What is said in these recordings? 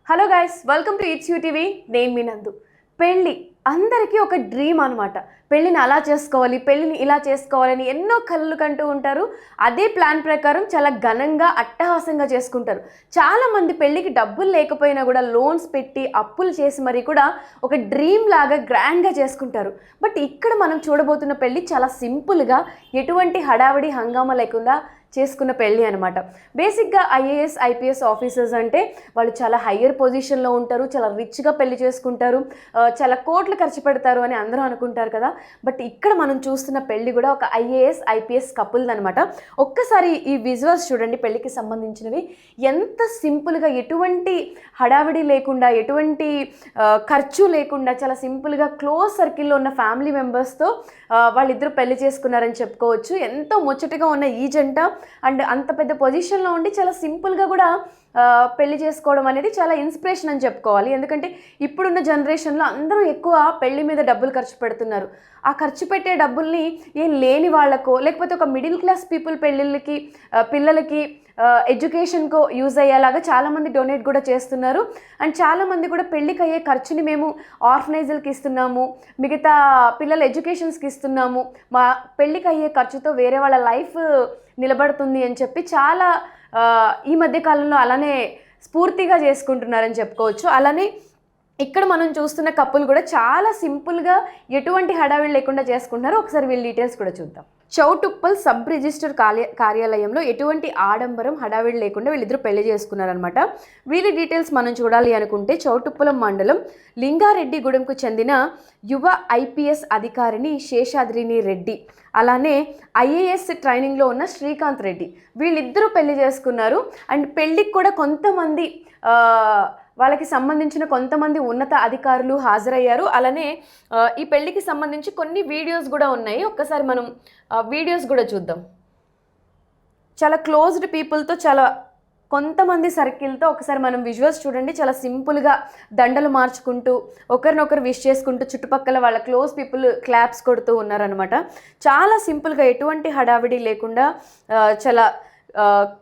Hello guys, welcome to it's you TV. నేను మీ నందు. పెళ్ళి అందరికీ ఒక డ్రీమ్ అనమాట. పెళ్ళిని అలా చేసుకోవాలి, పెళ్ళిని ఇలా చేసుకోవాలని ఎన్నో కలలు కంటూ ఉంటారు. అదే ప్లాన్ ప్రకారం చాలా ఘనంగా అట్టహాసంగా చేసుకుంటారు. చాలామంది పెళ్ళికి డబ్బులు లేకపోయినా కూడా లోన్స్ పెట్టి అప్పులు చేసి మరీ కూడా ఒక డ్రీమ్ లాగా గ్రాండ్గా చేసుకుంటారు. బట్ ఇక్కడ మనం చూడబోతున్న పెళ్ళి చాలా సింపుల్గా, ఎటువంటి హడావిడి హంగామా లేకుండా చేసుకున్న పెళ్ళి అనమాట. బేసిక్గా ఐఏఎస్ ఐపీఎస్ ఆఫీసర్స్ అంటే వాళ్ళు చాలా హయ్యర్ పొజిషన్లో ఉంటారు, చాలా రిచ్గా పెళ్లి చేసుకుంటారు, చాలా కోట్లు ఖర్చు పెడతారు అని అందరూ అనుకుంటారు కదా. బట్ ఇక్కడ మనం చూస్తున్న పెళ్ళి కూడా ఒక ఐఏఎస్ ఐపీఎస్ కపుల్ది అనమాట. ఒక్కసారి ఈ విజువల్స్ చూడండి. పెళ్ళికి సంబంధించినవి ఎంత సింపుల్గా, ఎటువంటి హడావిడి లేకుండా, ఎటువంటి ఖర్చు లేకుండా చాలా సింపుల్గా క్లోజ్ సర్కిల్లో ఉన్న ఫ్యామిలీ మెంబర్స్తో వాళ్ళిద్దరూ పెళ్లి చేసుకున్నారని చెప్పుకోవచ్చు. ఎంతో ముచ్చటగా ఉన్న ఈ జంట అండ్ అంత పెద్ద పొజిషన్లో ఉండి చాలా సింపుల్గా కూడా పెళ్లి చేసుకోవడం అనేది చాలా ఇన్స్పిరేషన్ అని చెప్పుకోవాలి. ఎందుకంటే ఇప్పుడున్న జనరేషన్లో అందరూ ఎక్కువ పెళ్లి మీద డబ్బులు ఖర్చు పెడుతున్నారు. ఆ ఖర్చు పెట్టే డబ్బుల్ని ఏం లేని వాళ్ళకో, లేకపోతే ఒక మిడిల్ క్లాస్ పీపుల్ పెళ్ళిళ్ళకి, పిల్లలకి ఎడ్యుకేషన్కో యూజ్ అయ్యేలాగా చాలామంది డొనేట్ కూడా చేస్తున్నారు. అండ్ చాలామంది కూడా పెళ్ళికి అయ్యే ఖర్చుని మేము ఆర్ఫనైజులకి ఇస్తున్నాము, మిగతా పిల్లల ఎడ్యుకేషన్స్కి ఇస్తున్నాము, మా పెళ్ళికి అయ్యే ఖర్చుతో వేరే వాళ్ళ లైఫ్ నిలబడుతుంది అని చెప్పి చాలా ఈ మధ్యకాలంలో అలానే స్ఫూర్తిగా చేసుకుంటున్నారని చెప్పుకోవచ్చు. అలానే ఇక్కడ మనం చూస్తున్న కపుల్ కూడా చాలా సింపుల్గా, ఎటువంటి హడావిడి లేకుండా చేసుకుంటున్నారు. ఒకసారి వీళ్ళ డీటెయిల్స్ కూడా చూద్దాం. చౌటుప్పల్ సబ్ రిజిస్టర్ కార్యాలయంలో ఎటువంటి ఆడంబరం హడావిడి లేకుండా వీళ్ళిద్దరూ పెళ్లి చేసుకున్నారనమాట. వీళ్ళ డీటెయిల్స్ మనం చూడాలి అనుకుంటే, చౌటుప్పలం మండలం లింగారెడ్డిగూడెంకు చెందిన యువ ఐపీఎస్ అధికారిని శేషాద్రిని రెడ్డి, అలానే ఐఏఎస్ ట్రైనింగ్లో ఉన్న శ్రీకాంత్ రెడ్డి, వీళ్ళిద్దరూ పెళ్లి చేసుకున్నారు. అండ్ పెళ్ళికి కూడా కొంతమంది వాళ్ళకి సంబంధించిన కొంతమంది ఉన్నత అధికారులు హాజరయ్యారు. అలానే ఈ పెళ్ళికి సంబంధించి కొన్ని వీడియోస్ కూడా ఉన్నాయి. ఒక్కసారి మనం వీడియోస్ కూడా చూద్దాం. చాలా క్లోజ్డ్ పీపుల్తో, చాలా కొంతమంది సర్కిల్తో ఒకసారి మనం విజువల్స్ చూడండి. చాలా సింపుల్గా దండలు మార్చుకుంటూ, ఒకరినొకరు విష్ చేసుకుంటూ, చుట్టుపక్కల వాళ్ళ క్లోజ్ పీపుల్ క్లాప్స్ కొడుతూ ఉన్నారనమాట. చాలా సింపుల్గా, ఎటువంటి హడావిడి లేకుండా చాలా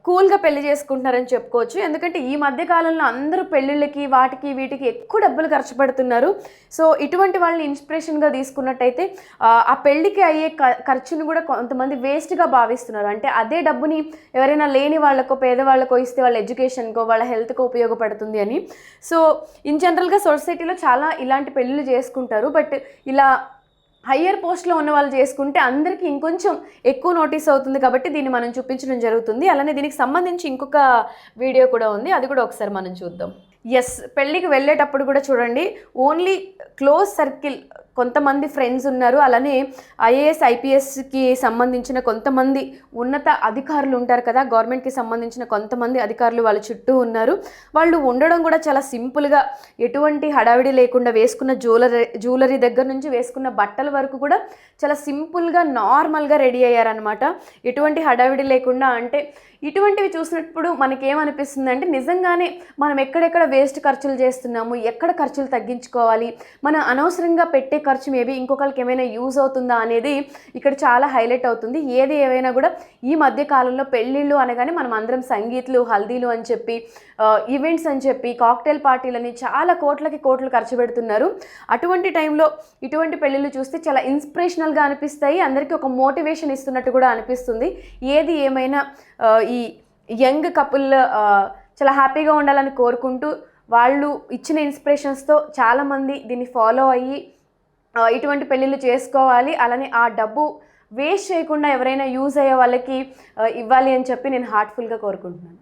కూల్గా పెళ్లి చేసుకుంటున్నారని చెప్పుకోవచ్చు. ఎందుకంటే ఈ మధ్యకాలంలో అందరూ పెళ్ళిళ్ళకి, వాటికి వీటికి ఎక్కువ డబ్బులు ఖర్చు పెడుతున్నారు. సో ఇటువంటి వాళ్ళని ఇన్స్పిరేషన్గా తీసుకున్నట్టయితే ఆ పెళ్ళికి అయ్యే ఖర్చును కూడా కొంతమంది వేస్ట్గా భావిస్తున్నారు. అంటే అదే డబ్బుని ఎవరైనా లేని వాళ్ళకో, పేదవాళ్ళకో ఇస్తే వాళ్ళ ఎడ్యుకేషన్కో, వాళ్ళ హెల్త్కో ఉపయోగపడుతుంది అని. సో ఇన్ జనరల్గా సొసైటీలో చాలా ఇలాంటి పెళ్ళిళ్ళు చేసుకుంటారు. బట్ ఇలా హయ్యర్ పోస్ట్లో ఉన్న వాళ్ళు చేసుకుంటే అందరికీ ఇంకొంచెం ఎక్కువ నోటీస్ అవుతుంది. కాబట్టి దీన్ని మనం చూపించడం జరుగుతుంది. అలానే దీనికి సంబంధించి ఇంకొక వీడియో కూడా ఉంది, అది కూడా ఒకసారి మనం చూద్దాం. ఎస్, పెళ్ళికి వెళ్ళేటప్పుడు కూడా చూడండి, ఓన్లీ క్లోజ్ సర్కిల్ కొంతమంది ఫ్రెండ్స్ ఉన్నారు. అలానే ఐఏఎస్ ఐపీఎస్కి సంబంధించిన కొంతమంది ఉన్నత అధికారులు ఉంటారు కదా, గవర్నమెంట్కి సంబంధించిన కొంతమంది అధికారులు వాళ్ళ చుట్టూ ఉన్నారు. వాళ్ళు ఉండడం కూడా చాలా సింపుల్గా, ఎటువంటి హడావిడి లేకుండా, వేసుకున్న జ్యువెలరీ దగ్గర నుంచి వేసుకున్న బట్టల వరకు కూడా చాలా సింపుల్గా, నార్మల్గా రెడీ అయ్యారనమాట. ఎటువంటి హడావిడి లేకుండా. అంటే ఇటువంటివి చూసినప్పుడు మనకేమనిపిస్తుంది అంటే, నిజంగానే మనం ఎక్కడెక్కడ వేస్ట్ ఖర్చులు చేస్తున్నాము, ఎక్కడ ఖర్చులు తగ్గించుకోవాలి, మనం అనవసరంగా పెట్టే ఖర్చు మేబీ ఇంకొకరికి ఏమైనా యూజ్ అవుతుందా అనేది ఇక్కడ చాలా హైలైట్ అవుతుంది. ఏది ఏమైనా కూడా ఈ మధ్య కాలంలో పెళ్ళిళ్ళు అనగానే మనం అందరం సంగీత్లు, హల్దీలు అని చెప్పి, ఈవెంట్స్ అని చెప్పి, కాక్టైల్ పార్టీలని చాలా కోట్లకి కోట్లు ఖర్చు పెడుతున్నారు. అటువంటి టైంలో ఇటువంటి పెళ్ళిళ్ళు చూస్తే చాలా ఇన్స్పిరేషనల్గా అనిపిస్తాయి, అందరికీ ఒక మోటివేషన్ ఇస్తున్నట్టు కూడా అనిపిస్తుంది. ఏది ఏమైనా ఈ యంగ్ కపుల్ చాలా హ్యాపీగా ఉండాలని కోరుకుంటూ, వాళ్ళు ఇచ్చిన ఇన్స్పిరేషన్స్తో చాలామంది దీన్ని ఫాలో అయ్యి ఇటువంటి పెళ్ళిళ్ళు చేసుకోవాలి. అలానే ఆ డబ్బు వేస్ట్ చేయకుండా ఎవరైనా యూజ్ అయ్యే వాళ్ళకి ఇవ్వాలి అని చెప్పి నేను హార్ట్ఫుల్గా కోరుకుంటున్నాను.